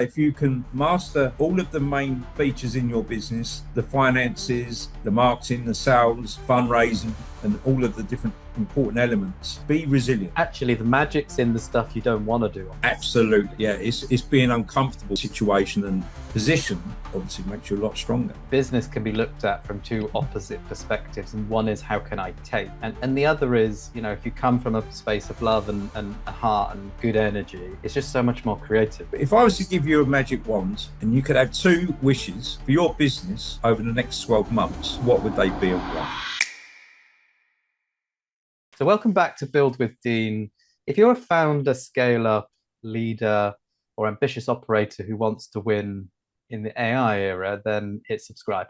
If you can master all of the main features in your business, the finances, the marketing, the sales, fundraising, and all of the different important elements, be resilient. Actually, the magic's in the stuff you don't want to do. Absolutely, yeah. It's being uncomfortable situation and position obviously makes you a lot stronger. Business can be looked at from two opposite perspectives, and one is how can I take, and the other is, if you come from a space of love and a heart and good energy, it's just so much more creative. If I was to give you a magic wand and you could have 2 wishes for your business over the next 12 months, what would they be and why? So welcome back to Build with Dean. If you're a founder, scale-up, leader, or ambitious operator who wants to win in the AI era, then hit subscribe.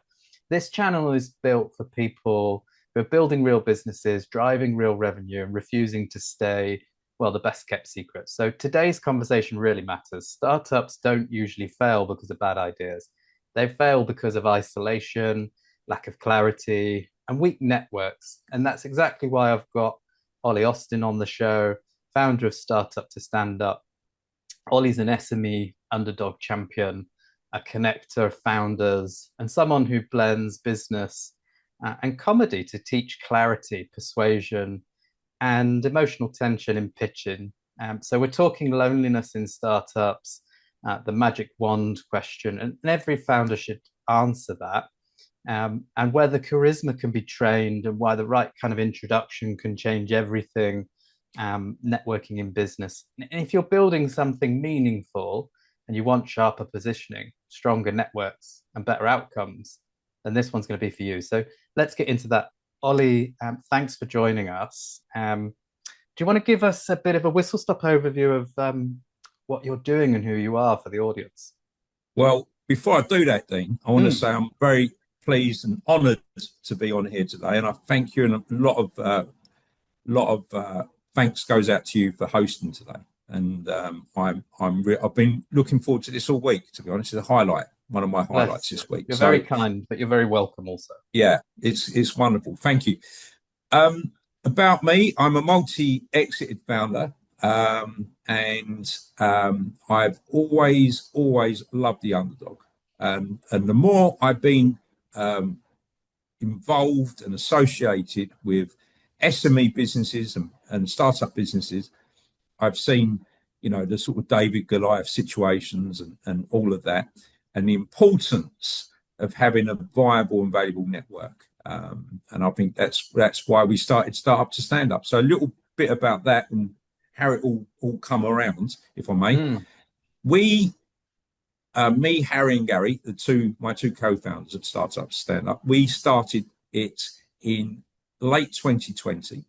This channel is built for people who are building real businesses, driving real revenue, and refusing to stay, well, the best kept secret. So today's conversation really matters. Startups don't usually fail because of bad ideas. They fail because of isolation, lack of clarity, and weak networks. And that's exactly why I've got Ollie Austen on the show, founder of Startup to Standup. Ollie's an SME underdog champion, a connector of founders, and someone who blends business and comedy to teach clarity, persuasion, and emotional tension in pitching. So we're talking loneliness in startups, the magic wand question, and every founder should answer that. And whether charisma can be trained and why the right kind of introduction can change everything, networking in business. And if you're building something meaningful and you want sharper positioning, stronger networks, and better outcomes, then this one's going to be for you. So let's get into that. Ollie, thanks for joining us. Do you want to give us a bit of a whistle-stop overview of what you're doing and who you are for the audience? Well, before I do that, Dean, I want to say I'm very pleased and honoured to be on here today, and I thank you. And a lot of thanks goes out to you for hosting today. And I've been looking forward to this all week. To be honest, it's a highlight, one of my highlights this week. You're very kind, but you're very welcome also. Yeah, it's wonderful. Thank you. About me, I'm a multi-exited founder, and I've always loved the underdog. And the more I've been involved and associated with SME businesses and startup businesses, I've seen, the sort of David Goliath situations and all of that, and the importance of having a viable and valuable network. And I think that's why we started Startup to Stand Up. So a little bit about that and how it all come around, if I may. Me, Harry and Gary, my two co-founders of Startup to Stand Up, we started it in late 2020.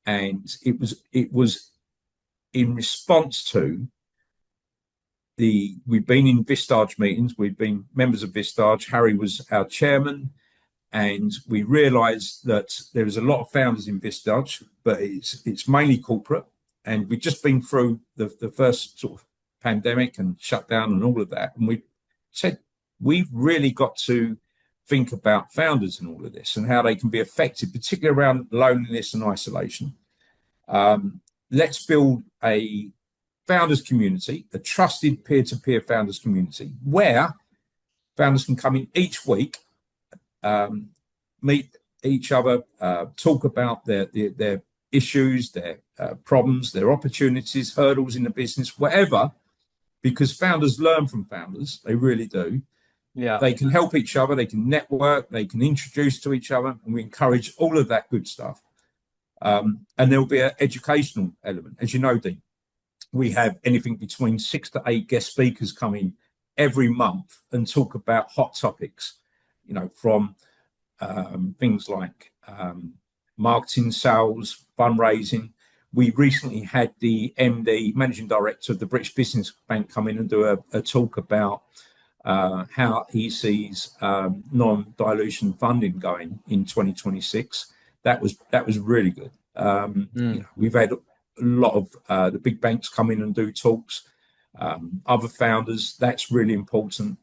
And it was in response to we've been in Vistage meetings, we've been members of Vistage. Harry was our chairman, and we realized that there was a lot of founders in Vistage, but it's mainly corporate. And we've just been through the first sort of pandemic and shutdown and all of that. And we said, we've really got to think about founders and all of this and how they can be affected, particularly around loneliness and isolation. Let's build a founders community, a trusted peer-to-peer founders community, where founders can come in each week, meet each other, talk about their issues, their problems, their opportunities, hurdles in the business, whatever, because founders learn from founders. They really do. Yeah. They can help each other, they can network, they can introduce to each other, and we encourage all of that good stuff. And there'll be an educational element. As you know, Dean, we have anything between 6 to 8 guest speakers coming every month and talk about hot topics, from things like marketing, sales, fundraising. We recently had the MD, Managing Director of the British Business Bank, come in and do a talk about how he sees non-dilution funding going in 2026. That was really good. We've had a lot of the big banks come in and do talks. Other founders, that's really important.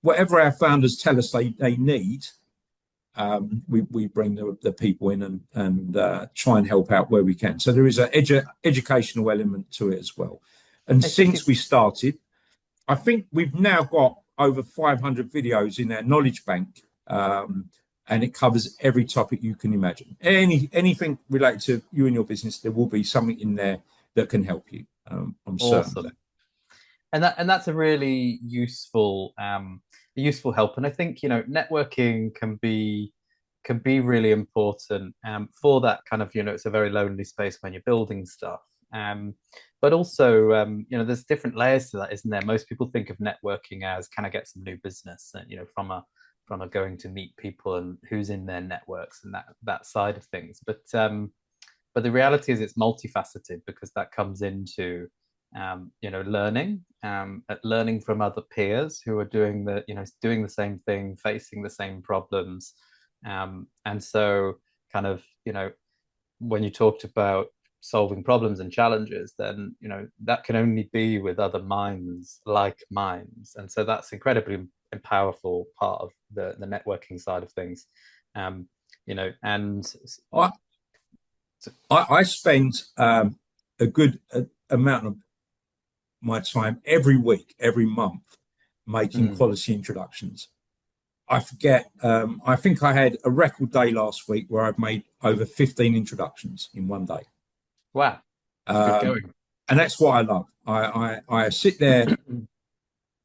Whatever our founders tell us they need, we bring the people in and try and help out where we can. So there is an educational element to it as well. And I think since we it's started, I think we've now got over 500 videos in our knowledge bank, and it covers every topic you can imagine. Anything related to you and your business, there will be something in there that can help you. I'm certain of that. awesome. And that's a really useful help. And I think, networking can be really important for that kind of, it's a very lonely space when you're building stuff. But also, there's different layers to that, isn't there? Most people think of networking as, can I get some new business? From a going to meet people and who's in their networks and that side of things. But the reality is it's multifaceted, because that comes into learning from other peers who are doing the same thing, facing the same problems. And so kind of, when you talked about solving problems and challenges, then, that can only be with other minds like minds. And so that's incredibly powerful part of the networking side of things. And I, I spend a good amount of my time every week, every month, making quality introductions. I forget, I think I had a record day last week where I've made over 15 introductions in one day. wow, good going. And that's what I love. I sit there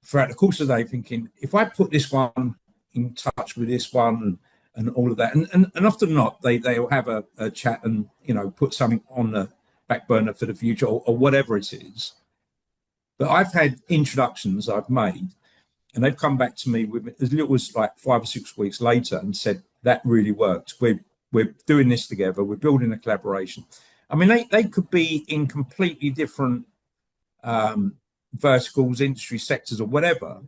throughout the course of the day thinking, if I put this one in touch with this one and all of that, and often not, they'll have a chat and, put something on the back burner for the future, or whatever it is. But I've had introductions I've made, and they've come back to me with as little as like 5 or 6 weeks later and said, that really worked. We're doing this together. We're building a collaboration. I mean, they could be in completely different verticals, industry sectors, or whatever,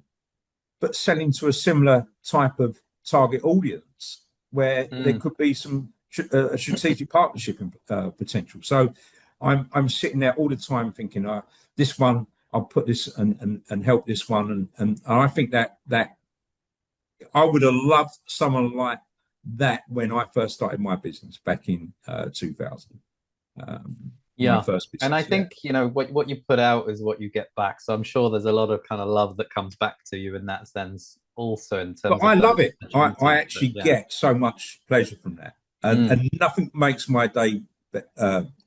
but selling to a similar type of target audience where there could be some a strategic partnership potential. So I'm sitting there all the time thinking, this one, I'll put this and help this one. And I think that I would have loved someone like that when I first started my business back in 2000. My first business. And I think, what you put out is what you get back. So I'm sure there's a lot of kind of love that comes back to you in that sense, also in terms but of I love it. I actually get so much pleasure from that. And nothing makes my day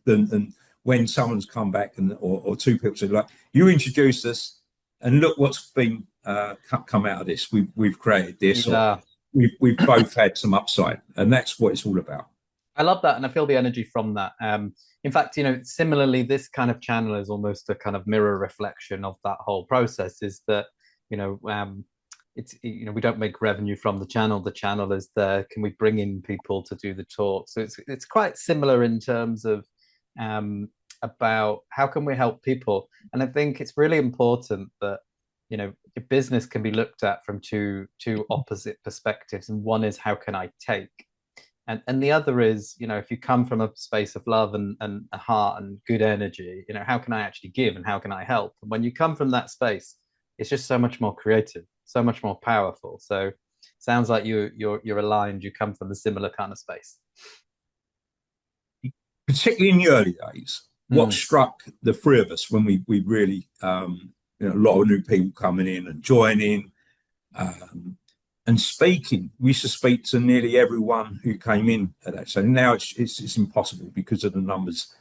than when someone's come back or two people say, like, you introduced us and look what's been come out of this. We've created this, or we've both had some upside, and that's what it's all about. I love that, and I feel the energy from that. In fact, similarly, this kind of channel is almost a kind of mirror reflection of that whole process. Is that it's we don't make revenue from the channel. The channel is there. Can we bring in people to do the talk? So it's quite similar in terms of about how can we help people. And I think it's really important that your business can be looked at from two opposite perspectives, and one is how can I take. And the other is, if you come from a space of love and a heart and good energy, how can I actually give and how can I help? And when you come from that space, it's just so much more creative, so much more powerful. So sounds like you're aligned. You come from a similar kind of space. Particularly in the early days, what struck the three of us when we really, a lot of new people coming in and joining, and speaking. We used to speak to nearly everyone who came in at that. So now it's impossible because of the numbers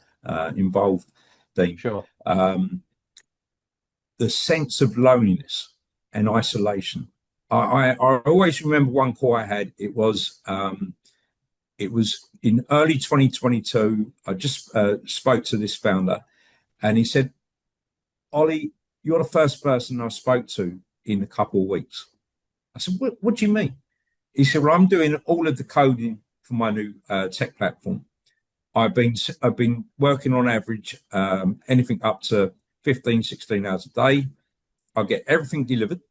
involved. Dean. Sure. The sense of loneliness and isolation. I always remember one call I had. It was in early 2022. I just spoke to this founder, and he said, "Ollie, you're the first person I spoke to in a couple of weeks." I said, what do you mean? He said, well, I'm doing all of the coding for my new tech platform. I've been working on average anything up to 15, 16 hours a day. I get everything delivered.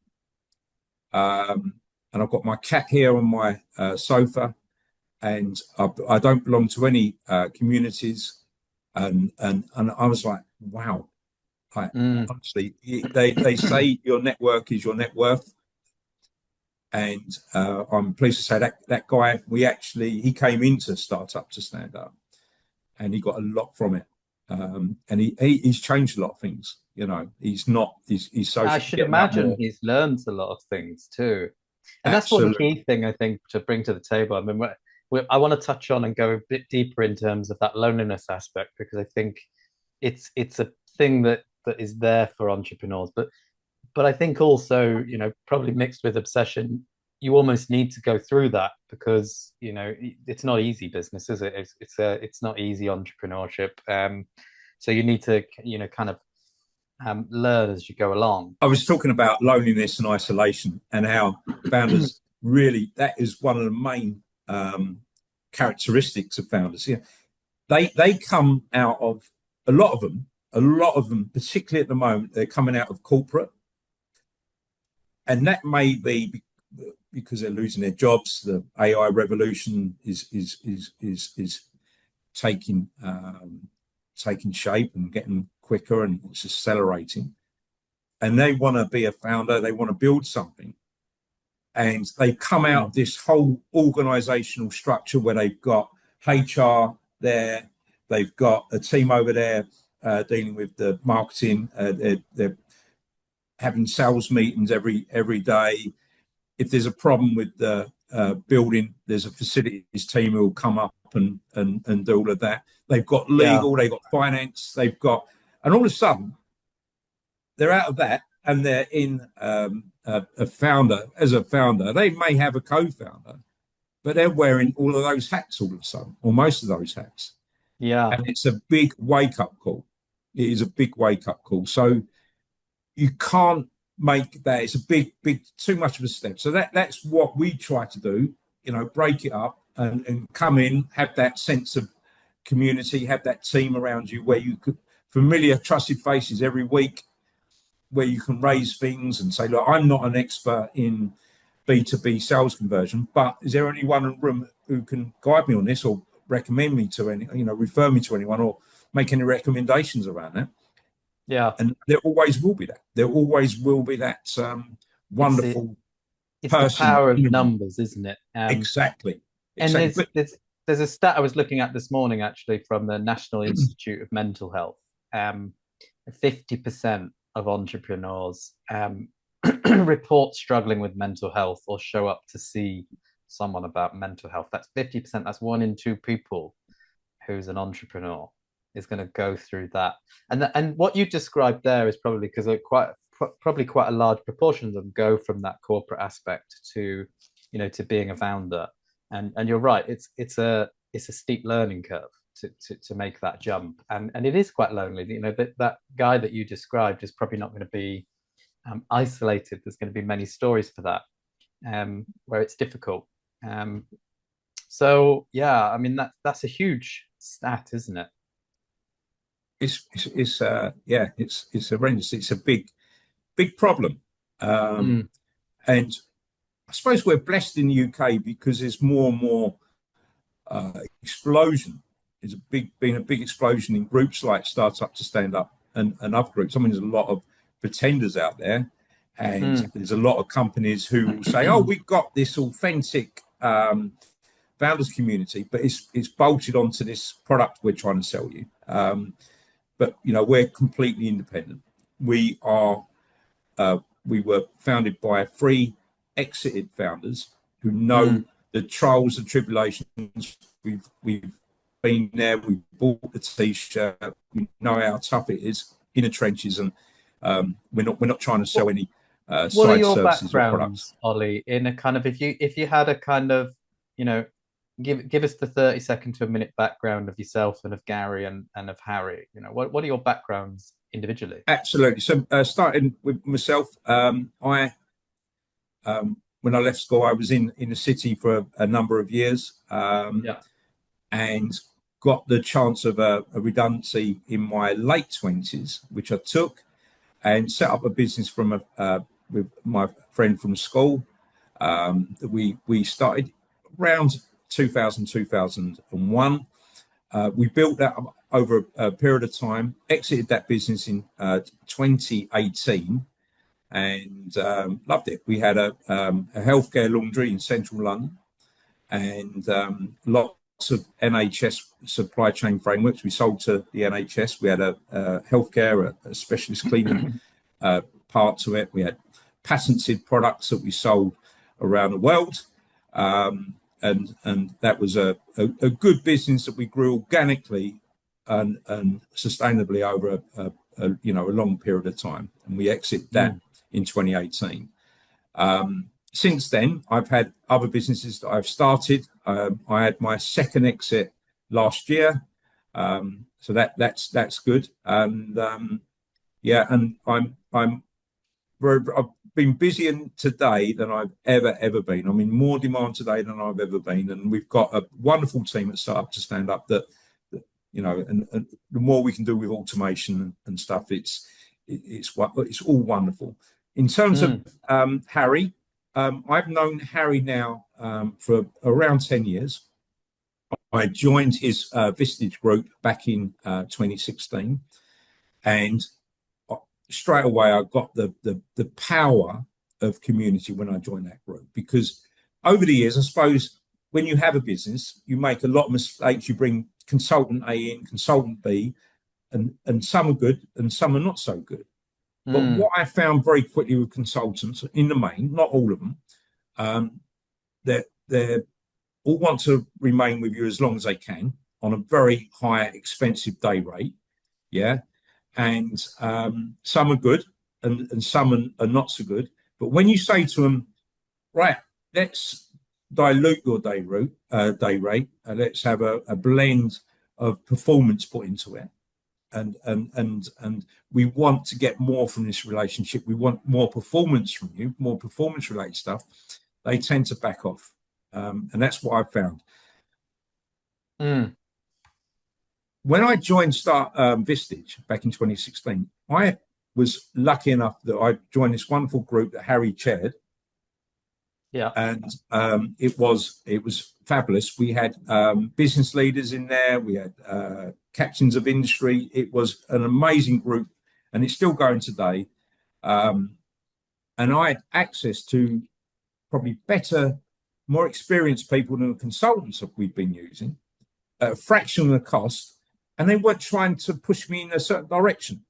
And I've got my cat here on my sofa, and I don't belong to any communities. And I was like, wow. Honestly, they say your network is your net worth. And I'm pleased to say that guy, he came into Startup to Stand Up, and he got a lot from it. And he's changed a lot of things. He's not. He's I socially should getting up imagine and he's learned a lot of things too. And that's one absolutely. key thing I think to bring to the table. I mean, I want to touch on and go a bit deeper in terms of that loneliness aspect because I think it's a thing that is there for entrepreneurs, but I think also, probably mixed with obsession, you almost need to go through that because, it's not easy business, is it? It's not easy entrepreneurship. So you need to, kind of learn as you go along. I was talking about loneliness and isolation and how founders really, that is one of the main characteristics of founders. Yeah, they come out of a lot of them, particularly at the moment, they're coming out of corporate, and that may be because they're losing their jobs. The AI revolution is taking shape and getting quicker, and it's accelerating. And they want to be a founder. They want to build something, and they come out of this whole organizational structure where they've got HR there, they've got a team over there dealing with the marketing. They're having sales meetings every day. If there's a problem with the building, there's a facilities team who will come up and do all of that. They've got Yeah. legal, they've got finance, and all of a sudden they're out of that and they're in a founder. As a founder, they may have a co-founder, but they're wearing all of those hats all of a sudden, or most of those hats. Yeah. And it's a big wake-up call. It is a big wake-up call. So you can't make that. It's a big, too much of a step. So that's what we try to do, break it up and come in, have that sense of community, have that team around you where you could familiar, trusted faces every week, where you can raise things and say, look, I'm not an expert in B2B sales conversion, but is there anyone in the room who can guide me on this or recommend me to refer me to anyone or make any recommendations around that? Yeah. And there always will be that. There always will be that It's wonderful it's the person. power of numbers, isn't it? Exactly. And Exactly. there's a stat I was looking at this morning actually from the National Institute of Mental Health. 50% of entrepreneurs report struggling with mental health or show up to see someone about mental health. That's 50%. That's 1 in 2 people who's an entrepreneur is going to go through that. And what you described there is probably because probably quite a large proportion of them go from that corporate aspect to to being a founder. And you're right, it's a steep learning curve to make that jump, and it is quite lonely. That guy that you described is probably not going to be isolated. There's going to be many stories for that where it's difficult. So yeah, I mean that's a huge stat, isn't it? It's horrendous. It's a big problem, Mm. and I suppose we're blessed in the UK because there's more and more explosion. There's been a big explosion in groups like Startup to Standup and other groups. I mean, there's a lot of pretenders out there, and Mm. there's a lot of companies who will say, "Oh, we've got this authentic founders community," but it's bolted onto this product we're trying to sell you. But we're completely independent. We were founded by 3 exited founders who know Mm. the trials and tribulations. We've been there. We bought the t-shirt. We know how tough it is in the trenches, and we're not trying to sell any What are side your services or products. backgrounds, Ollie? In a kind of if you had a kind of you know give us the 30-second to a minute background of yourself and of Gary and of Harry. What are your backgrounds individually? Absolutely. So starting with myself, I when I left school, I was in the city for a number of years, Yeah. and got the chance of a redundancy in my late 20s, which I took and set up a business with my friend from school. We started around 2001. We built that up over a period of time, exited that business in 2018, and loved it. We had a healthcare laundry in central London, and of NHS supply chain frameworks. We sold to the NHS. We had a healthcare, a specialist cleaning part to it. We had patented products that we sold around the world. And that was a good business that we grew organically and sustainably over a long period of time. And we exit that in 2018. Since then, I've had other businesses that I've started. I had my second exit last year, so that's good. And and I've been busier today than I've ever been. I'm in more demand today than I've ever been, and we've got a wonderful team at Startup to Stand Up. That and the more we can do with automation and stuff, it's all wonderful. In terms of Harry. I've known Harry now for around 10 years. I joined his Vistage group back in 2016, and straight away I got the power of community when I joined that group. Because over the years, I suppose when you have a business, you make a lot of mistakes. You bring consultant A in, consultant B, and some are good and some are not so good. But what I found very quickly with consultants, in the main, not all of them, they all want to remain with you as long as they can on a very high, expensive day rate. Yeah. And some are good and some are not so good. But when you say to them, right, let's dilute your day rate, and let's have a blend of performance put into it. And we want to get more from this relationship. We want more performance from you, more performance related stuff. They tend to back off, and that's what I've found. When I joined Vistage back in 2016, I was lucky enough that I joined this wonderful group that Harry chaired. Yeah, and it was fabulous. We had business leaders in there. We had captains of industry. It was an amazing group, and it's still going today. And I had access to probably better, more experienced people than the consultants that we've been using at a fraction of the cost, and they weren't trying to push me in a certain direction.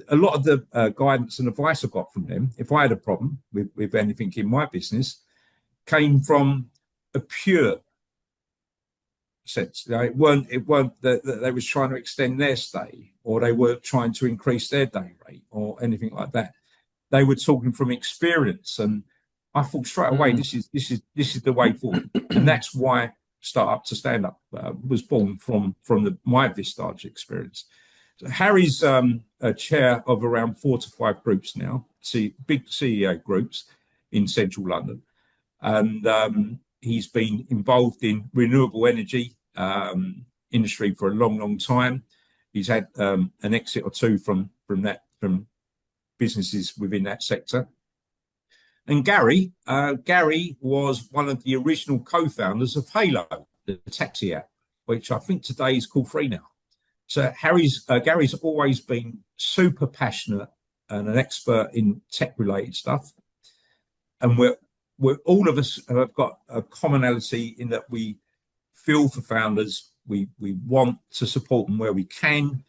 A lot of the guidance and advice I got from them, if I had a problem with anything in my business, came from a pure sense. It weren't that they was trying to extend their stay, or they were trying to increase their day rate, or anything like that. They were talking from experience, and I thought straight away, this is the way forward, and that's why Startup to Stand Up was born from my Vistage experience. So Harry's a chair of around 4 to 5 groups now, big CEO groups in central London. And he's been involved in renewable energy industry for a long time. He's had an exit or two from businesses within that sector. And Gary was one of the original co-founders of Halo, the taxi app, which I think today is called Free Now. So Gary's always been super passionate and an expert in tech-related stuff, and we're all of us have got a commonality in that we feel for founders. We want to support them where we can,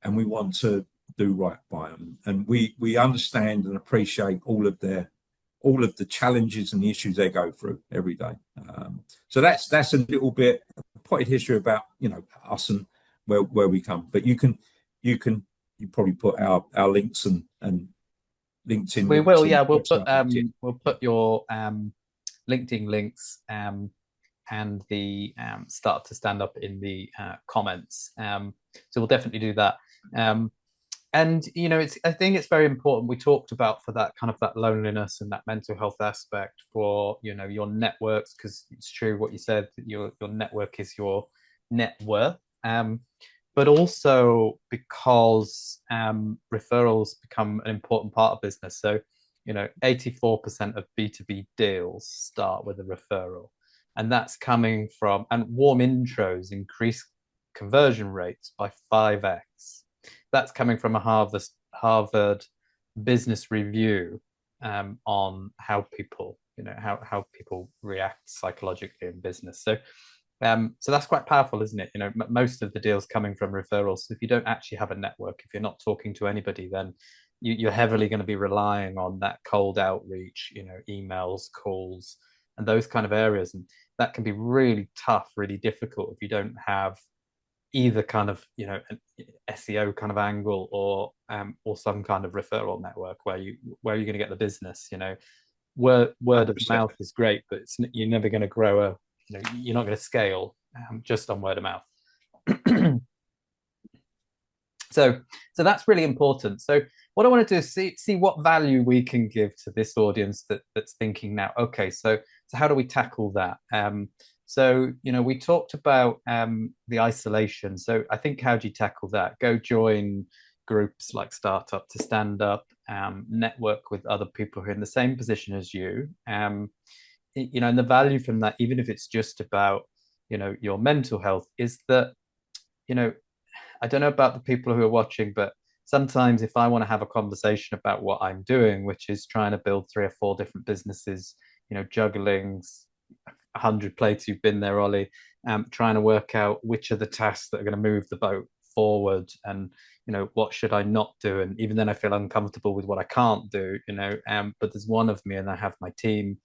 and we want to do right by them. And we understand and appreciate all of the challenges and the issues they go through every day. So that's a little bit potted history about us and where we come. But you probably put our links and LinkedIn. We will, yeah. We'll put your LinkedIn links and the Start to Stand Up in the comments. So we'll definitely do that. And I think it's very important. We talked about for that kind of that loneliness and that mental health aspect for your networks, because it's true what you said, that your network is your net worth. But also because referrals become an important part of business. So 84% of B2B deals start with a referral, and that's coming from, and warm intros increase conversion rates by 5x. That's coming from a Harvard Business Review on how people, how people react psychologically in business. So So that's quite powerful, isn't it? Most of the deals coming from referrals. So if you don't actually have a network, if you're not talking to anybody, then you're heavily going to be relying on that cold outreach, emails, calls, and those kind of areas. And that can be really tough, really difficult if you don't have either kind of an SEO kind of angle or some kind of referral network where you're going to get the business. Word of 100%. mouth is great, but you're never going to grow you're not going to scale just on word of mouth. So that's really important. So what I want to do is see what value we can give to this audience that's thinking now, okay, so how do we tackle that? So we talked about the isolation. So I think, how do you tackle that? Go join groups like Startup to Standup, network with other people who are in the same position as you. And the value from that, even if it's just about your mental health, is that I don't know about the people who are watching, but sometimes if I want to have a conversation about what I'm doing, which is trying to build 3 or 4 different businesses, juggling 100 plates, you've been there, Ollie, trying to work out which are the tasks that are going to move the boat forward, and what should I not do, and even then I feel uncomfortable with what I can't do, but there's one of me and I have my team.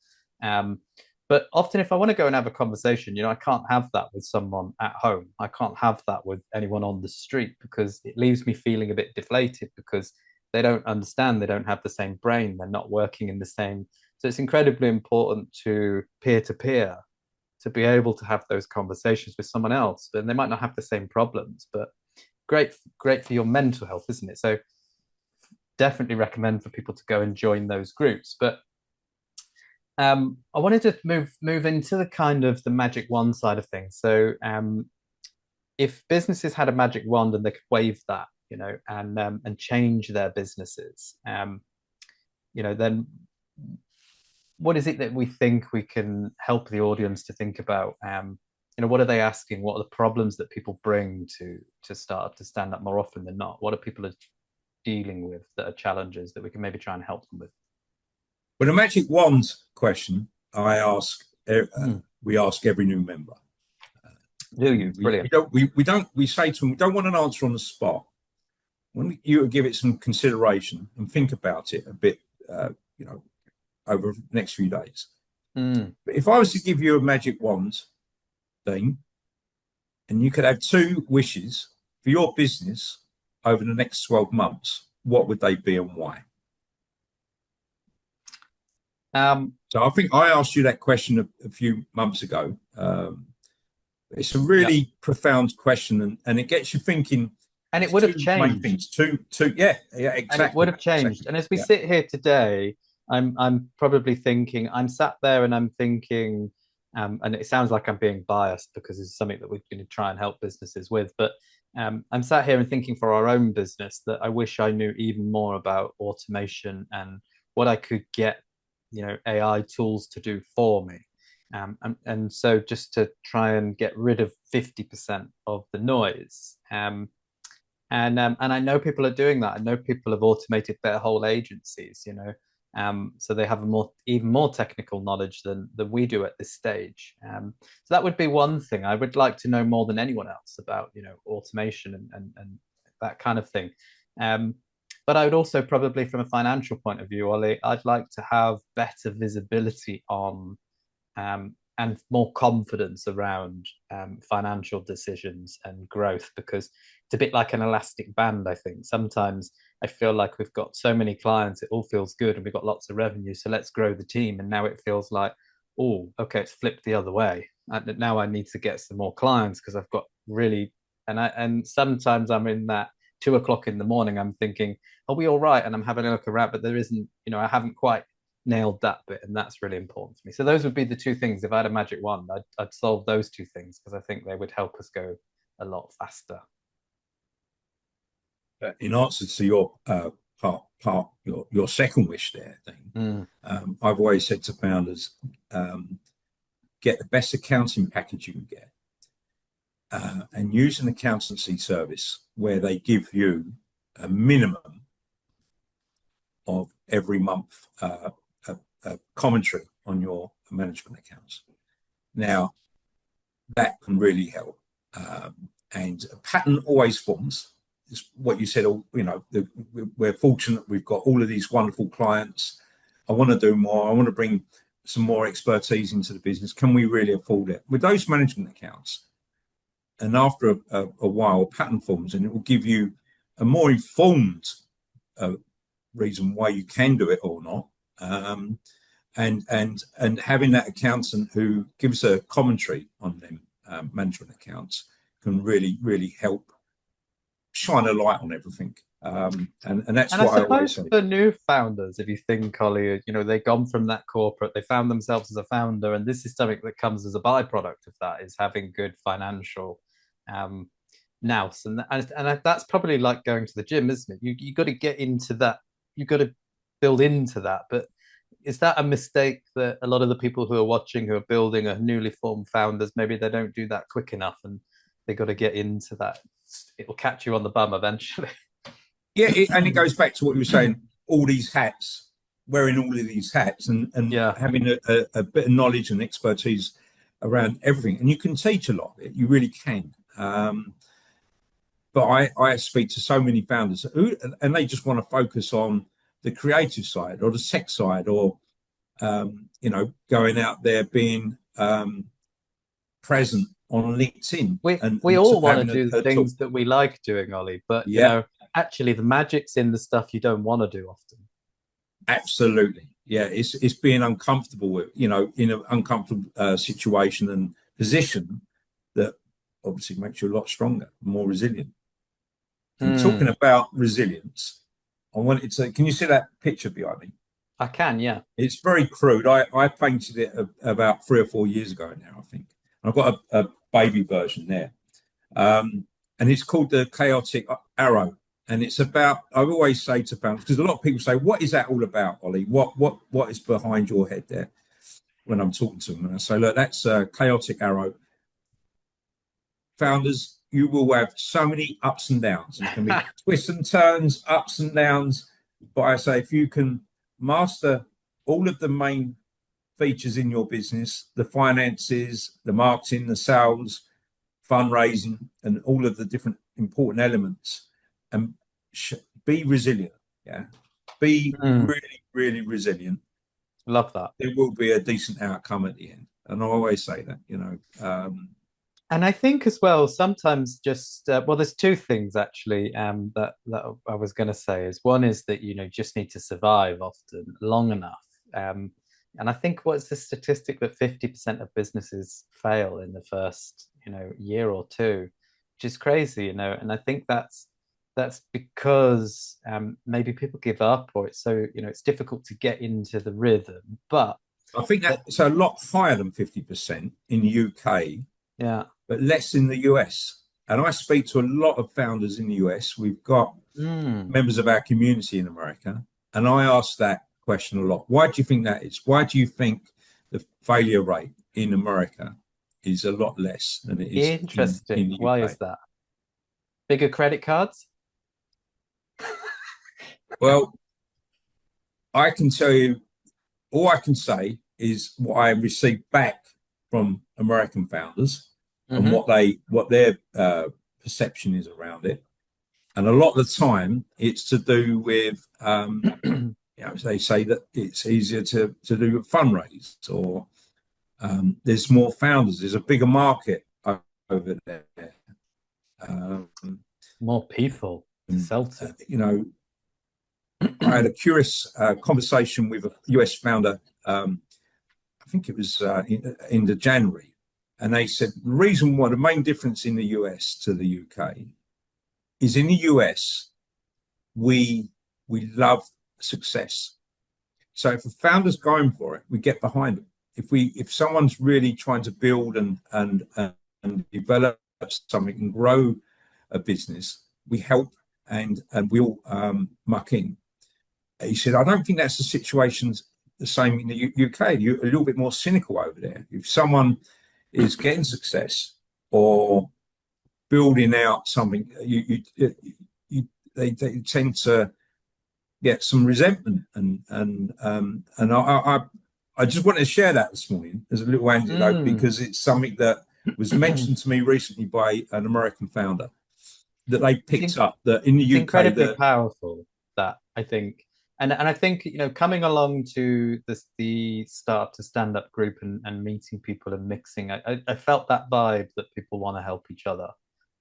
But often, if I want to go and have a conversation, I can't have that with someone at home. I can't have that with anyone on the street, because it leaves me feeling a bit deflated, because they don't understand, they don't have the same brain, they're not working in the same. So it's incredibly important to peer to be able to have those conversations with someone else. And they might not have the same problems, but great for your mental health, isn't it? So definitely recommend for people to go and join those groups. But I wanted to move into the kind of the magic wand side of things. So if businesses had a magic wand and they could wave that, and change their businesses, then what is it that we think we can help the audience to think about? What are they asking? What are the problems that people bring to start to stand up more often than not? What are people dealing with that are challenges that we can maybe try and help them with? Well, the magic wand question we ask every new member. Do you? Brilliant. We say to them, we don't want an answer on the spot. We want you to give it some consideration and think about it a bit, over the next few days. But if I was to give you a magic wand, Dean, and you could have 2 wishes for your business over the next 12 months, what would they be and why? So I think I asked you that question a few months ago. It's a really profound question, and it gets you thinking. And it would have changed. Things. Two, yeah, exactly. And it would have changed. Exactly. And as we sit here today, I'm probably thinking, I'm sat there and I'm thinking, and it sounds like I'm being biased because it's something that we're going to try and help businesses with. But I'm sat here and thinking for our own business that I wish I knew even more about automation and what I could get, AI tools to do for me. And so just to try and get rid of 50% of the noise. And I know people are doing that. I know people have automated their whole agencies, so they have even more technical knowledge than we do at this stage. So that would be one thing I would like to know more than anyone else about, automation and that kind of thing. But I would also probably, from a financial point of view, Ollie, I'd like to have better visibility on and more confidence around financial decisions and growth, because it's a bit like an elastic band. I think sometimes I feel like we've got so many clients, it all feels good and we've got lots of revenue, so let's grow the team. And now it feels like, oh, okay, it's flipped the other way. And now I need to get some more clients because I've got really, and sometimes I'm in that 2 o'clock in the morning, I'm thinking, are we all right? And I'm having a look around, but there isn't, I haven't quite nailed that bit, and that's really important to me. So those would be the 2 things. If I had a magic wand, I'd solve those 2 things, because I think they would help us go a lot faster. In answer to your your second wish there, Dean, I've always said to founders, get the best accounting package you can get, and use an accountancy service where they give you a minimum of every month a commentary on your management accounts. Now, that can really help. And a pattern always forms. It's what you said. We're fortunate. We've got all of these wonderful clients. I want to do more. I want to bring some more expertise into the business. Can we really afford it? With those management accounts, and after a while, a pattern forms, and it will give you a more informed reason why you can do it or not. And having that accountant who gives a commentary on them management accounts can really help shine a light on everything. And that's what I always say. For new founders, if you think, Ollie, they've gone from that corporate, they found themselves as a founder, and this is something that comes as a byproduct of that, is having good financial nous. And that's probably like going to the gym, isn't it? You got to get into that. You got to build into that. But is that a mistake that a lot of the people who are watching, who are building, are newly formed founders, maybe they don't do that quick enough, and they got to get into that? It'll catch you on the bum eventually. Yeah, and it goes back to what you were saying, all these hats, wearing all of these hats, and having a bit of knowledge and expertise around everything. And you can teach a lot of it, you really can. But I speak to so many founders and they just want to focus on the creative side or the tech side, or going out there being present on LinkedIn. We all want to do the things that we like doing, Ollie, but actually the magic's in the stuff you don't want to do often. Absolutely. Yeah, it's being uncomfortable with, in an uncomfortable situation and position that obviously makes you a lot stronger, more resilient. And talking about resilience, I wanted to, can you see that picture behind me? I can, yeah. It's very crude. I painted it about 3 or 4 years ago now, I think. I've got a baby version there. And it's called the Chaotic Arrow. And it's about, I always say to founders, because a lot of people say, what is that all about, Ollie? What is behind your head there? When I'm talking to them, and I say, look, that's a chaotic arrow. Founders, you will have so many ups and downs. It can be twists and turns, ups and downs. But I say, if you can master all of the main features in your business, the finances, the marketing, the sales, fundraising, and all of the different important elements, and be resilient. Yeah, be really resilient. Love that. There will be a decent outcome at the end, and I always say that. And I think as well, sometimes just there's two things actually that I was going to say. Is one is that just need to survive often long enough. And I think what's the statistic that 50% of businesses fail in the first year or two, which is crazy, And I think that's because maybe people give up, or it's so it's difficult to get into the rhythm. But I think that's a lot higher than 50% in the UK. Yeah, but less in the US. And I speak to a lot of founders in the US. We've got members of our community in America, and I ask that question a lot. Why do you think that is? Why do you think the failure rate in America is a lot less than it is interesting? in the UK? Why is that? Bigger credit cards? Well, I can tell you, all I can say is what I received back from American founders and what their perception is around it. And a lot of the time it's to do with they say that it's easier to do a fundraise, or there's more founders, there's a bigger market over there, more people to sell to. I had a curious conversation with a US founder, I think it was in the January, and they said the reason why the main difference in the US to the UK is in the US we love success. So if a founder's going for it, we get behind them. If someone's really trying to build and develop something and grow a business, we help and we all muck in. He said, I don't think that's the situation the same in the UK. You're a little bit more cynical over there. If someone is getting success or building out something, they tend to get some resentment, and I just wanted to share that this morning as a little anecdote because it's something that was mentioned to me recently by an American founder that they picked up that in the It's UK incredibly that powerful, that I think. And I think, coming along to the Startup to Stand Up group and meeting people and mixing, I felt that vibe that people want to help each other.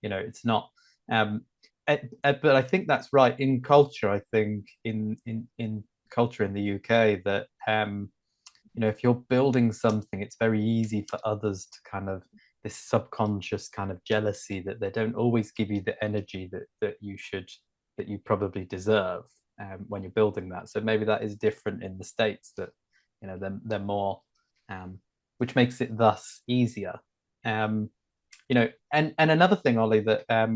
It's not but I think that's right in culture. I think in culture in the UK that if you're building something, it's very easy for others to kind of this subconscious kind of jealousy that they don't always give you the energy that you probably deserve when you're building that. So maybe that is different in the States, that they're more which makes it thus easier. And another thing, Ollie, that I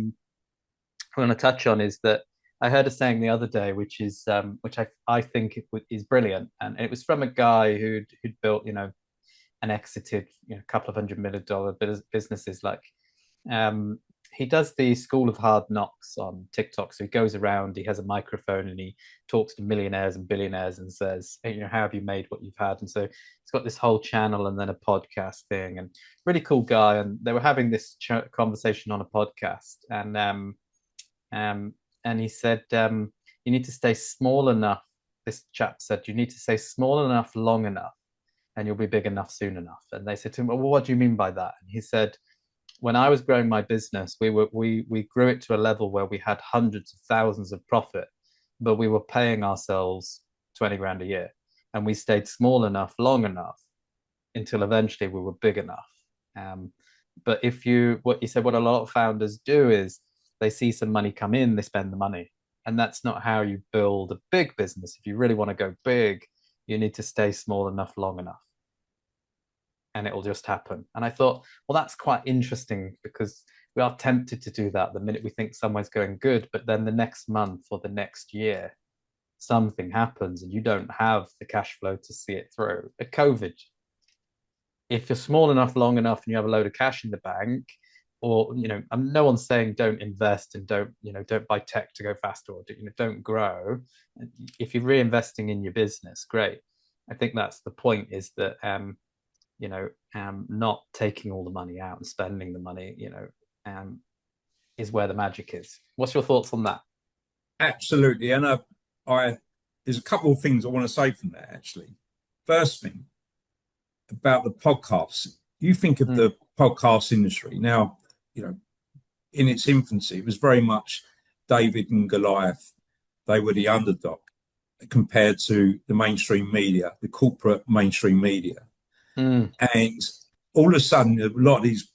want to touch on is that I heard a saying the other day, which I think is brilliant, and it was from a guy who'd built and exited a couple of $100 million businesses. Like he does the School of Hard Knocks on TikTok. So he goes around, he has a microphone, and he talks to millionaires and billionaires and says, hey, how have you made what you've had? And so he's got this whole channel and then a podcast thing, and really cool guy. And they were having this conversation on a podcast, and he said, you need to stay small enough. This chap said, you need to stay small enough long enough, and you'll be big enough soon enough. And they said to him, well, what do you mean by that? And he said, when I was growing my business, we grew it to a level where we had hundreds of thousands of profit, but we were paying ourselves 20 grand a year. And we stayed small enough, long enough, until eventually we were big enough. But what a lot of founders do is they see some money come in, they spend the money. And that's not how you build a big business. If you really want to go big, you need to stay small enough, long enough, and it will just happen. And I thought, well, that's quite interesting, because we are tempted to do that the minute we think somewhere's going good, but then the next month or the next year, something happens and you don't have the cash flow to see it through. A COVID. If you're small enough, long enough, and you have a load of cash in the bank, or no one's saying don't invest and don't buy tech to go faster, or don't grow. If you're reinvesting in your business, great. I think that's the point, is that not taking all the money out and spending the money, is where the magic is. What's your thoughts on that? absolutely. And there's a couple of things I want to say from that, actually. First thing about the podcasts, you think of the podcast industry now, in its infancy, it was very much David and Goliath. They were the underdog compared to the mainstream media, the corporate mainstream media. And all of a sudden, a lot of these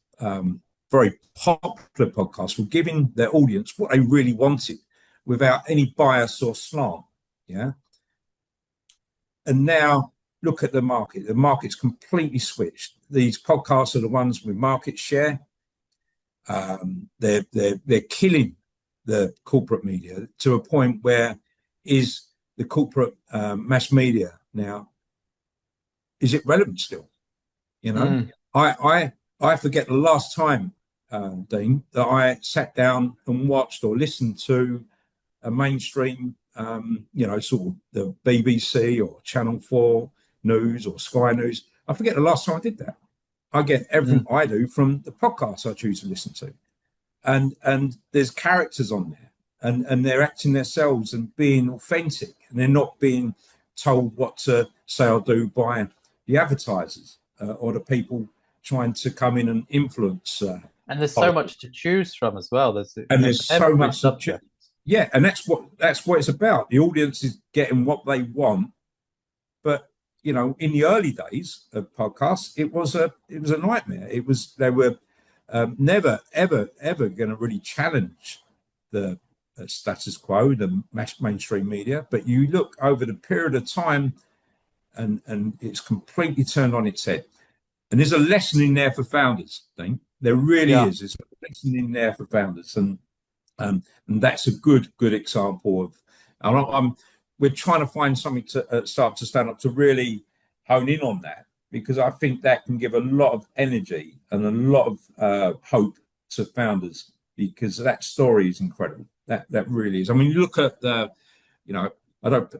very popular podcasts were giving their audience what they really wanted without any bias or slant. Yeah. And now look at the market. The market's completely switched. These podcasts are the ones with market share. They're killing the corporate media to a point where is the corporate mass media now, is it relevant still? I forget the last time, Dean, that I sat down and watched or listened to a mainstream, sort of the BBC or Channel 4 News or Sky News. I forget the last time I did that. I get everything I do from the podcasts I choose to listen to. And there's characters on there, and they're acting themselves and being authentic, and they're not being told what to say or do by the advertisers or the people trying to come in and influence. And there's so much to choose from as well. There's so much subject. Yeah, and that's what it's about. The audience is getting what they want, but in the early days of podcasts, it was a nightmare. They were never ever going to really challenge the status quo, the mainstream media. But you look over the period of time, and it's completely turned on its head. And there's a lesson in there for founders, Dean. There really is. There's a lesson in there for founders, and that's a good example of. We're trying to find something to start to stand up to really hone in on that, because I think that can give a lot of energy and a lot of hope to founders, because that story is incredible. That really is. I mean, you look at the, I don't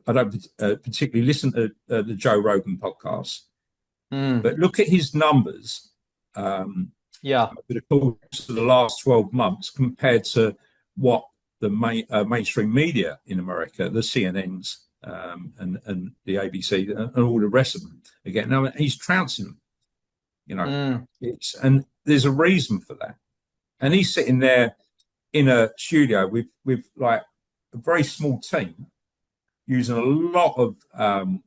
particularly listen to the Joe Rogan podcast, but look at his numbers Yeah. over the course of the last 12 months compared to what the mainstream media in America, the CNNs and the ABC and all the rest of them, again, now he's trouncing them. You know, Mm. and there's a reason for that. And he's sitting there in a studio with like a very small team using a lot of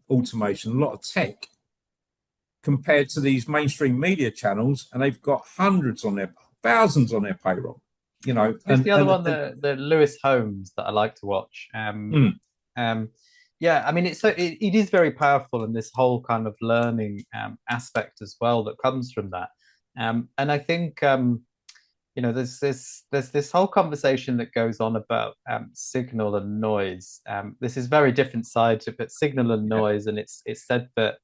automation, a lot of tech compared to these mainstream media channels, and they've got hundreds on their thousands on their payroll. You know, Who's the other one? and The Lewis Holmes that I like to watch. mm, Um, yeah, I mean, it is very powerful, and this whole kind of learning aspect as well that comes from that. And I think there's this whole conversation that goes on about signal and noise. This is very different sides of it, signal and yeah, noise, and it's said that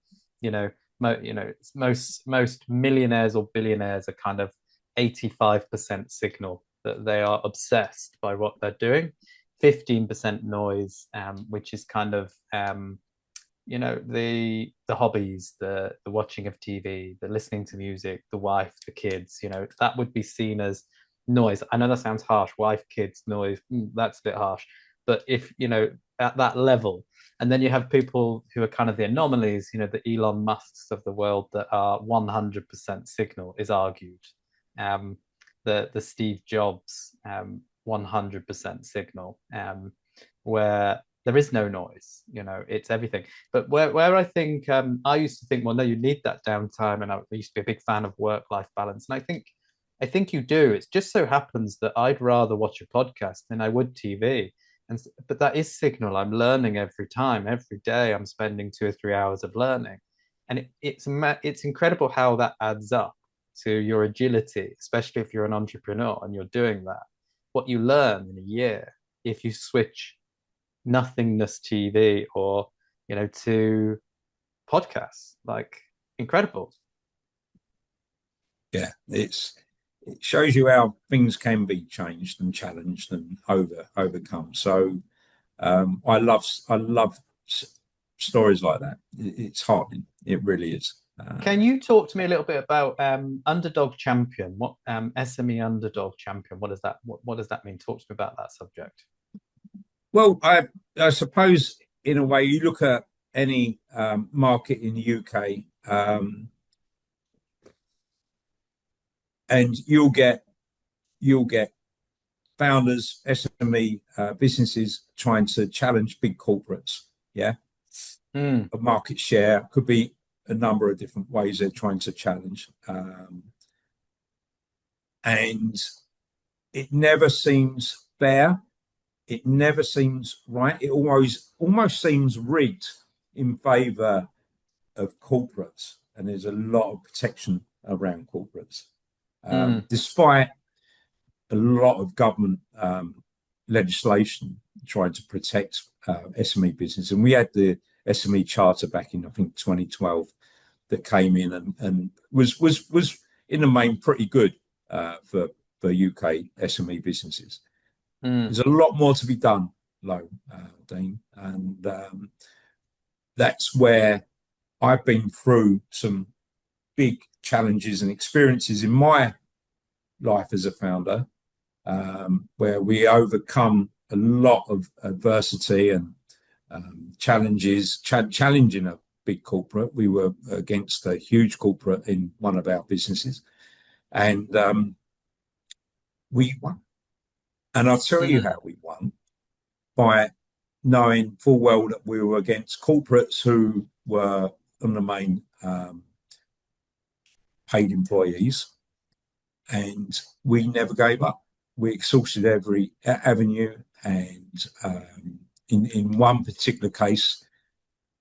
most millionaires or billionaires are kind of 85% signal, that they are obsessed by what they're doing, 15% noise, which is kind of the hobbies, the watching of TV, the listening to music, the wife, the kids, that would be seen as noise. I know that sounds harsh. Wife, kids, noise, that's a bit harsh. But if at that level, and then you have people who are kind of the anomalies, the Elon Musks of the world that are 100% signal is argued. Um, the Steve Jobs 100% signal, where there is no noise, it's everything. But where I think I used to think, well, no, you need that downtime, and I used to be a big fan of work-life balance, and I think you do. It just so happens that I'd rather watch a podcast than I would TV. But that is signal. I'm learning every time, every day. I'm spending 2 or 3 hours of learning, and it's incredible how that adds up to your agility, especially if you're an entrepreneur and you're doing that. What you learn in a year if you switch nothingness TV or to podcasts, like incredible. yeah, it shows you how things can be changed and challenged and overcome. So I love stories like that. It's heartening. It really is. Can you talk to me a little bit about underdog champion? What SME underdog champion? What does that mean? Talk to me about that subject. Well, I suppose in a way you look at any market in the UK, and you'll get founders, SME businesses trying to challenge big corporates. Yeah, Mm, a market share could be a number of different ways they're trying to challenge, and it never seems fair. It never seems right. It almost seems rigged in favour of corporates, and there's a lot of protection around corporates, mm, despite a lot of government legislation trying to protect SME business. And we had the SME Charter back in I think 2012 that came in and was in the main pretty good for UK SME businesses. mm. There's a lot more to be done, though, Dean, and that's where I've been through some big challenges and experiences in my life as a founder, where we overcome a lot of adversity and challenges, challenging a big corporate. We were against a huge corporate in one of our businesses, and we won. And I'll tell you Mm. how we won by knowing full well that we were against corporates who were on the main paid employees, and we never gave up. We exhausted every avenue, and in one particular case,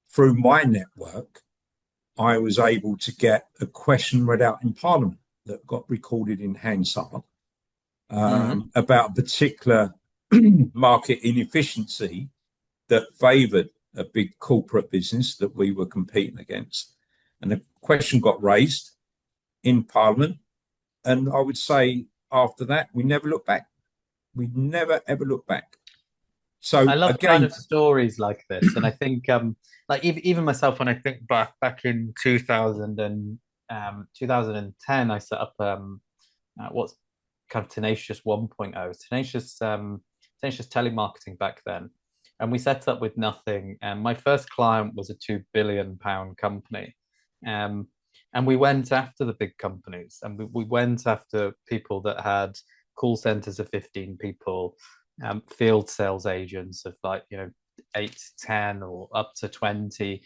through my network, I was able to get a question read out in Parliament that got recorded in Hansard Mm. about a particular market inefficiency that favoured a big corporate business that we were competing against. And the question got raised in Parliament. And I would say after that, we never looked back. We never, ever looked back. I So love kind again, of stories like this, and I think like even myself, when I think back in 2010, I set up what's kind of Tenacious 1.0, Tenacious telemarketing back then. And we set up with nothing. And my first client was a £2 billion company. And we went after the big companies, and we went after people that had call centers of 15 people, field sales agents of like, 8 to 10 or up to 20,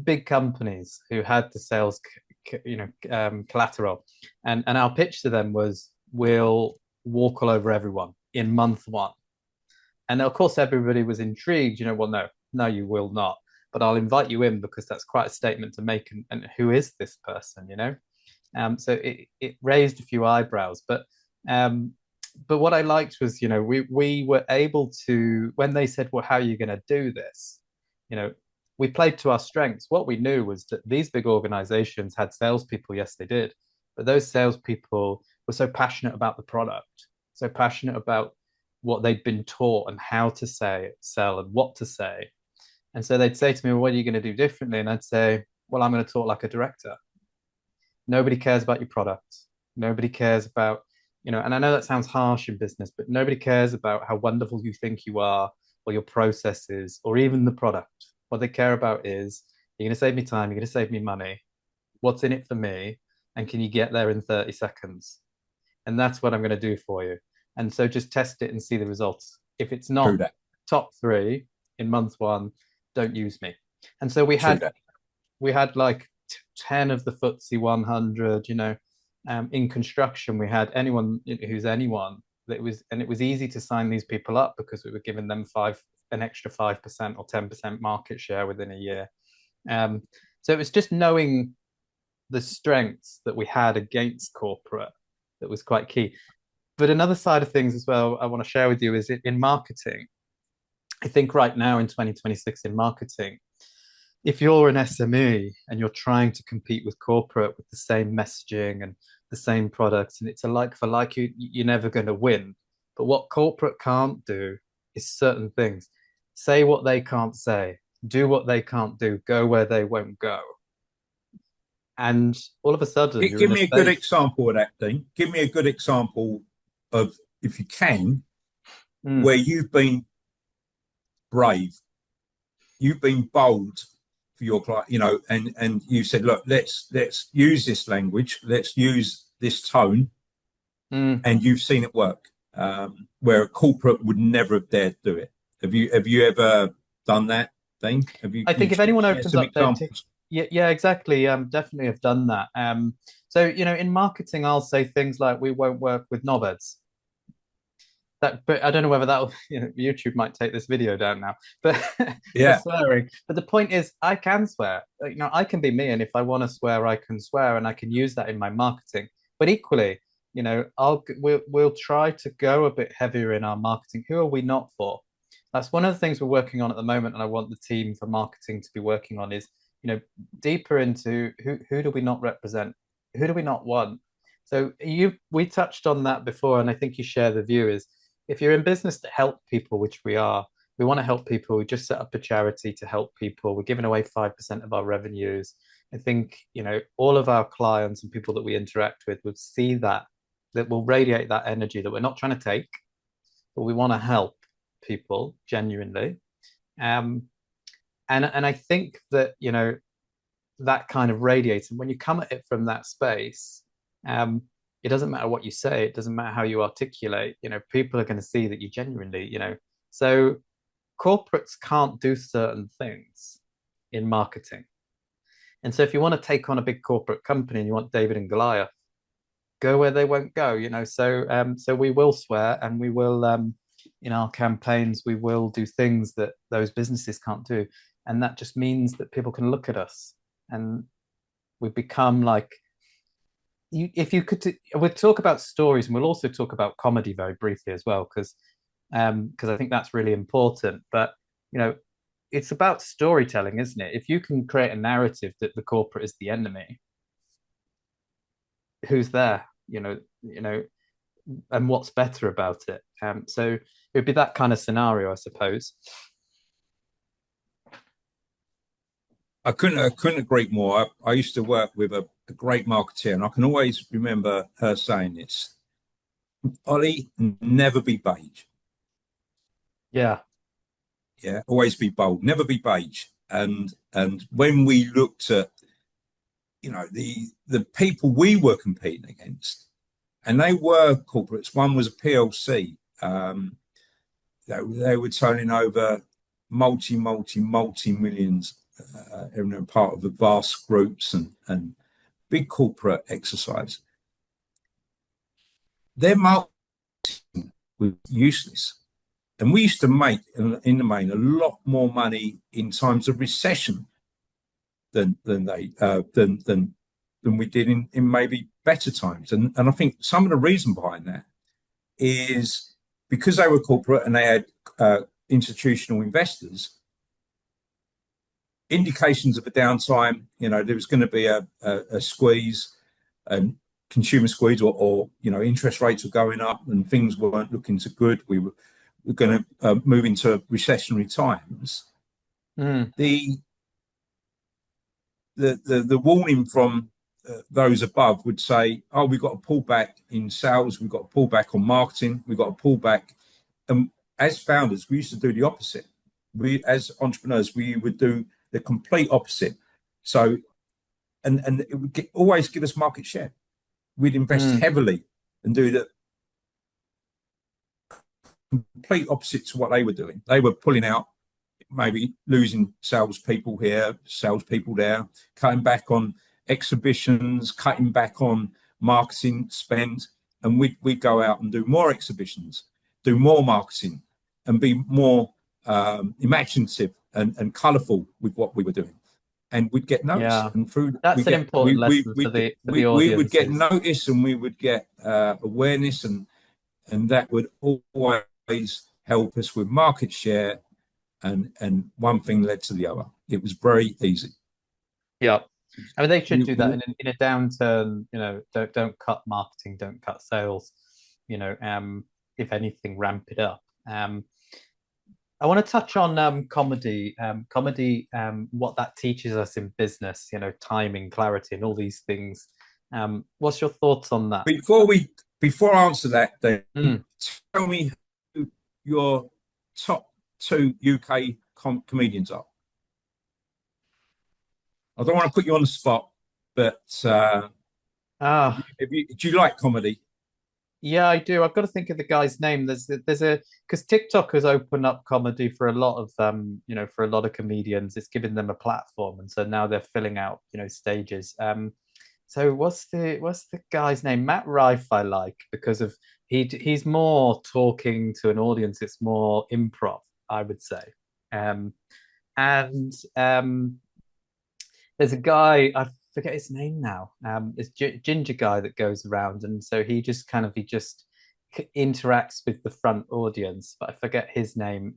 big companies who had the sales, collateral. And our pitch to them was, we'll walk all over everyone in month one. And of course, everybody was intrigued, well, no, you will not. But I'll invite you in because that's quite a statement to make. And who is this person, So it raised a few eyebrows. But what I liked was, we were able to, when they said, well, how are you going to do this? We played to our strengths. What we knew was that these big organizations had salespeople. Yes, they did. But those salespeople were so passionate about the product, so passionate about what they'd been taught and how to sell and what to say. And so they'd say to me, well, what are you going to do differently? And I'd say, well, I'm going to talk like a director. Nobody cares about your product. Nobody cares about, and I know that sounds harsh in business, but nobody cares about how wonderful you think you are or your processes or even the product. What they care about is, you're going to save me time, you're going to save me money. What's in it for me? And can you get there in 30 seconds? And that's what I'm going to do for you. And so just test it and see the results. If it's not top 3 in month 1, don't use me. And so we had like 10 of the FTSE 100, in construction. We had anyone who's anyone that was, and it was easy to sign these people up because we were giving them an extra 5% or 10% market share within a year. So it was just knowing the strengths that we had against corporate that was quite key. But another side of things as well I want to share with you is in marketing. I think right now in 2026 in marketing, if you're an SME and you're trying to compete with corporate with the same messaging and the same products, and it's a like for like, you're never going to win. But what corporate can't do is certain things. Say what they can't say, do what they can't do, go where they won't go. And all of a sudden, give me a good example of that, Dean. Give me a good example of, if you can, where you've been brave, you've been bold for your client, and you said, look, let's use this language, let's use this tone, and you've seen it work, where a corporate would never have dared do it. Have you ever done that, Dean? I think if anyone opens up their yeah, exactly. Definitely have done that. So in marketing, I'll say things like, we won't work with knobheads. But I don't know whether that YouTube might take this video down now. But yeah, swearing. But the point is, I can swear. I can be me, and if I want to swear, I can swear, and I can use that in my marketing. But equally, we'll try to go a bit heavier in our marketing. Who are we not for? That's one of the things we're working on at the moment, and I want the team for marketing to be working on is, deeper into who do we not represent? Who do we not want? So we touched on that before, and I think you share the view is, if you're in business to help people, which we are, we want to help people. We just set up a charity to help people. We're giving away 5% of our revenues. I think, all of our clients and people that we interact with would see that will radiate that energy that we're not trying to take, but we want to help people genuinely. And I think that, that kind of radiates. And when you come at it from that space, it doesn't matter what you say. It doesn't matter how you articulate. People are going to see that you genuinely, So corporates can't do certain things in marketing. And so if you want to take on a big corporate company and you want David and Goliath, go where they won't go, So we will swear, and we will, in our campaigns, we will do things that those businesses can't do. And that just means that people can look at us, and we become like, we'll talk about stories, and we'll also talk about comedy very briefly as well, because I think that's really important. But it's about storytelling, isn't it? If you can create a narrative that the corporate is the enemy, who's there? And what's better about it? So it would be that kind of scenario, I suppose. I couldn't agree more. I used to work with a great marketeer, and I can always remember her saying this. Ollie, never be beige. Yeah. Yeah, always be bold, never be beige. And when we looked at, the people we were competing against, and they were corporates. One was a PLC. They were turning over multi millions, and they're part of the vast groups and big corporate exercise. Their marketing was useless. And we used to make, in the main, a lot more money in times of recession than we did in maybe better times. And I think some of the reason behind that is because they were corporate and they had institutional investors. Indications of a downtime, there was going to be a squeeze, and consumer squeeze, or interest rates were going up and things weren't looking so good. We're going to move into recessionary times. The warning from those above would say, "Oh, we've got to pull back in sales. We've got to pull back on marketing. We've got to pull back." And as founders, we used to do the opposite. We, as entrepreneurs, we would do the complete opposite. So, and it would always give us market share. We'd invest heavily and do the complete opposite to what they were doing. They were pulling out, maybe losing salespeople here, salespeople there, cutting back on exhibitions, cutting back on marketing spend, and we'd go out and do more exhibitions, do more marketing, and be more imaginative and colourful with what we were doing. And we'd get noticed. Yeah. And through That's an important lesson for the we would get audiences. noticed, and we would get awareness, and that would always help us with market share. And one thing led to the other. It was very easy. Yeah. I mean, they should do that in a downturn. Don't cut marketing, don't cut sales. If anything, ramp it up. I want to touch on comedy. What that teaches us in business. Timing, clarity, and all these things. What's your thoughts on that? Before I answer that, then tell me who your top two UK comedians are. I don't want to put you on the spot, but do you like comedy? Yeah, I do. I've got to think of the guy's name. There's because TikTok has opened up comedy for a lot of for a lot of comedians. It's given them a platform, and so now they're filling out stages. So what's the guy's name? Matt Rife, I like because of he's more talking to an audience. It's more improv, I would say. And there's a guy, I forget his name now. This ginger guy that goes around, and so he just interacts with the front audience, but I forget his name.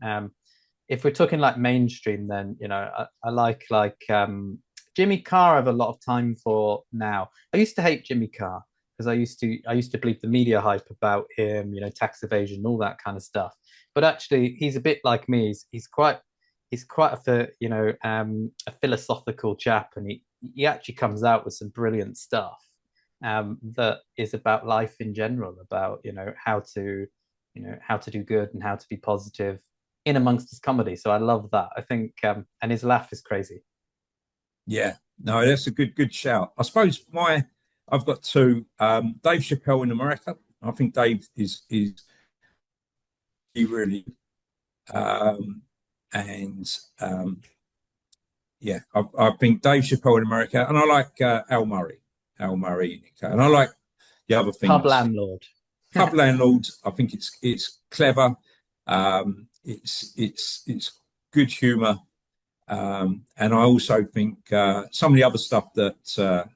If we're talking like mainstream, then I like Jimmy Carr. I have a lot of time for now. I used to hate Jimmy Carr because I used to believe the media hype about him, tax evasion, all that kind of stuff. But actually, he's a bit like me. He's quite a philosophical chap, and he actually comes out with some brilliant stuff that is about life in general, about how to do good and how to be positive in amongst his comedy. So I love that. I think and his laugh is crazy. Yeah, no, that's a good shout. I suppose I've got two. Dave Chappelle in America. I think Dave is he really and yeah, I think Dave Chappelle in America, and I like Al Murray, and I like the other things. Pub landlord. Pub landlord. I think it's clever. It's good humour. And I also think some of the other stuff that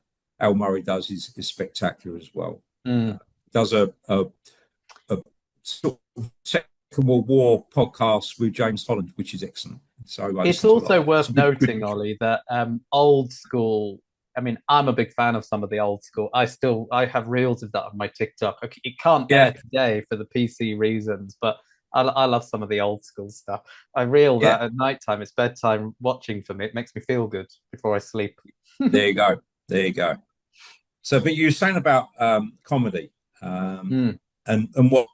Al Murray does is spectacular as well. Does a sort of Second World War podcast with James Holland, which is excellent. So it's also worth noting, Ollie, that old school. I mean, I'm a big fan of some of the old school. I have reels of that on my TikTok. It can't air today for the PC reasons, but I love some of the old school stuff. I reel that at nighttime. It's bedtime watching for me. It makes me feel good before I sleep. There you go. So, but you were saying about comedy, and and what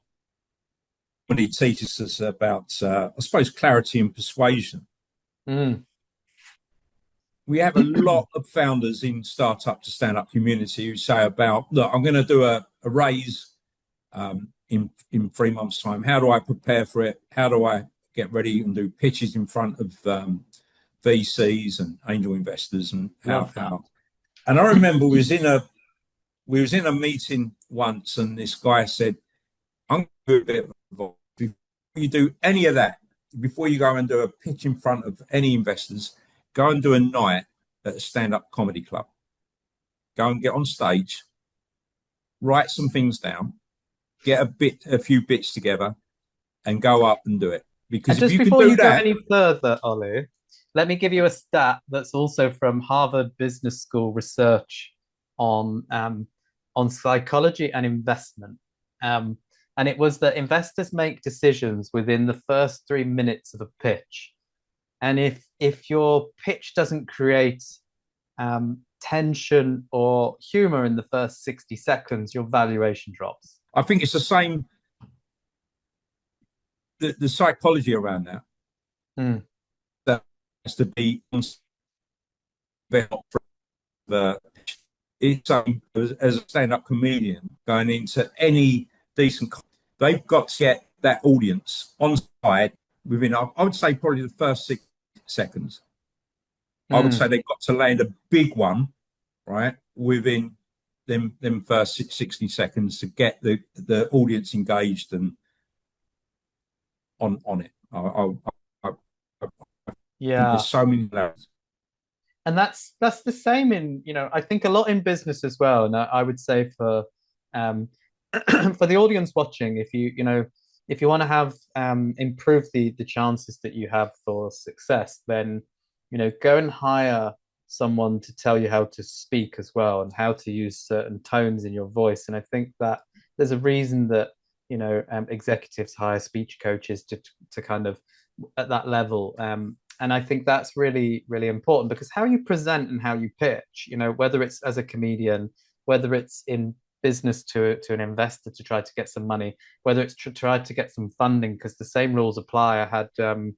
he teaches us about, I suppose, clarity and persuasion. Mm. We have a lot of founders in startup to stand up community who say about, look, I'm going to do a raise in 3 months' time. How do I prepare for it? How do I get ready and do pitches in front of VCs and angel investors and Love that. And I remember we was in a meeting once, and this guy said, "I'm going to do a bit of advice. Before you do any of that, before you go and do a pitch in front of any investors, go and do a night at a stand-up comedy club. Go and get on stage, write some things down, get a few bits together, and go up and do it. Because And if just you can before do you go that, any further, Ollie, let me give you a stat that's also from Harvard Business School research on psychology and investment. Um, and it was that investors make decisions within the first 3 minutes of a pitch. And if your pitch doesn't create tension or humor in the first 60 seconds, your valuation drops. I think it's the same. The psychology around that has to be the it's as a stand-up comedian going into any decent, they've got to get that audience on side within, I would say, probably the first 6 seconds. I would say they've got to land a big one, right, within them first 60 seconds to get the audience engaged and on it. I think there's so many layers. And that's the same in, I think a lot in business as well. And I would say for for the audience watching, if you want to have improve the chances that you have for success, then go and hire someone to tell you how to speak as well and how to use certain tones in your voice. And I think that there's a reason that executives hire speech coaches to kind of at that level. And I think that's really, really important, because how you present and how you pitch, whether it's as a comedian, whether it's in business to an investor to try to get some money, whether it's to try to get some funding, because the same rules apply. I had a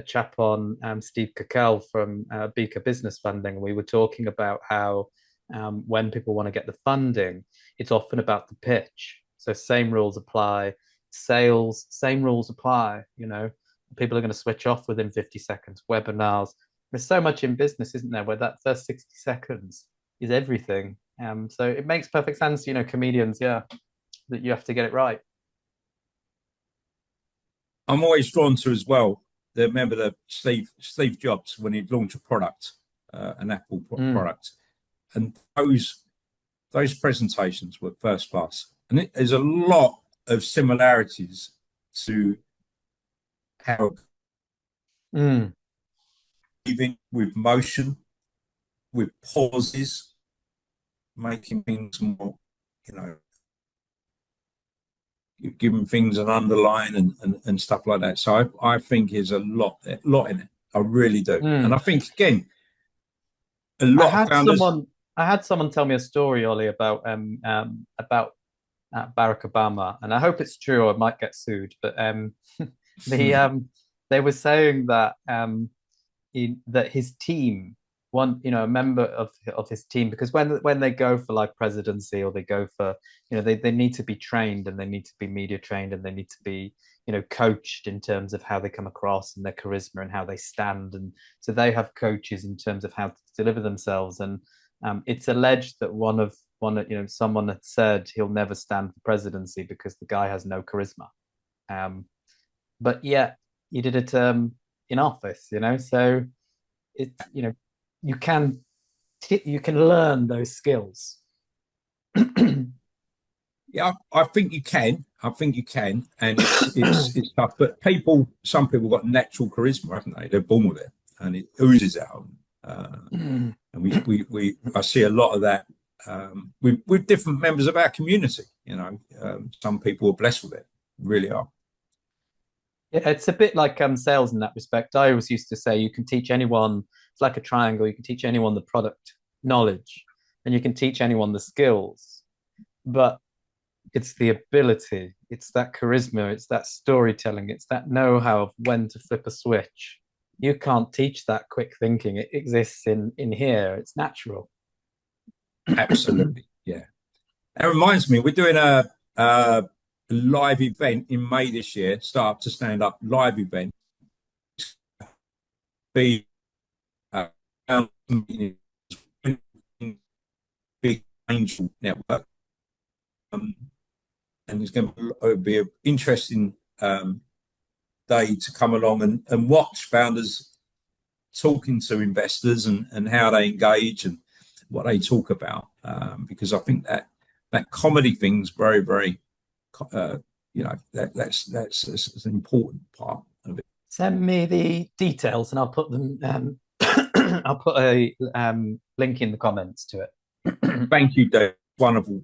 chap on, Steve Cackel from Beaker Business Funding. We were talking about how when people want to get the funding, it's often about the pitch. So same rules apply. Sales, same rules apply. People are going to switch off within 50 seconds. Webinars, there's so much in business, isn't there, where that first 60 seconds is everything. So it makes perfect sense, comedians, that you have to get it right. I'm always drawn to as well. Remember the Steve Jobs when he'd launch a product, an Apple product, and those presentations were first class. And there's a lot of similarities to how even with motion, with pauses, making things more, giving things an underline and stuff like that. So I think there's a lot in it. I really do. And I think, again, a lot of founders. I had someone tell me a story, Ollie, about Barack Obama, and I hope it's true or I might get sued. But they were saying that that his team, a member of his team, because when they go for like presidency, or they go for, they need to be trained, and they need to be media trained, and they need to be coached in terms of how they come across and their charisma and how they stand. And so they have coaches in terms of how to deliver themselves. And it's alleged that someone had said he'll never stand for presidency because the guy has no charisma. But yet he did it in office, so it's, you can learn those skills. Yeah, I think you can. And it's tough. But some people got natural charisma, haven't they? They're born with it, and it oozes out. And I see a lot of that with different members of our community. Some people are blessed with it, really are. Yeah, it's a bit like sales in that respect. I always used to say you can teach anyone, it's like a triangle, you can teach anyone the product knowledge and you can teach anyone the skills. But It's the ability, it's that charisma, it's that storytelling, it's that know-how of when to flip a switch. You can't teach that quick thinking. It exists in here. It's natural. Absolutely. Yeah. That reminds me, we're doing a live event in May this year, Start to Stand Up live event. Be big angel network. And it's going to be an interesting day to come along and watch founders talking to investors and how they engage and what they talk about. Because I think that comedy thing's very, very, that's an important part of it. Send me the details and I'll put them. I'll put a link in the comments to it. Thank you, Dave. Wonderful.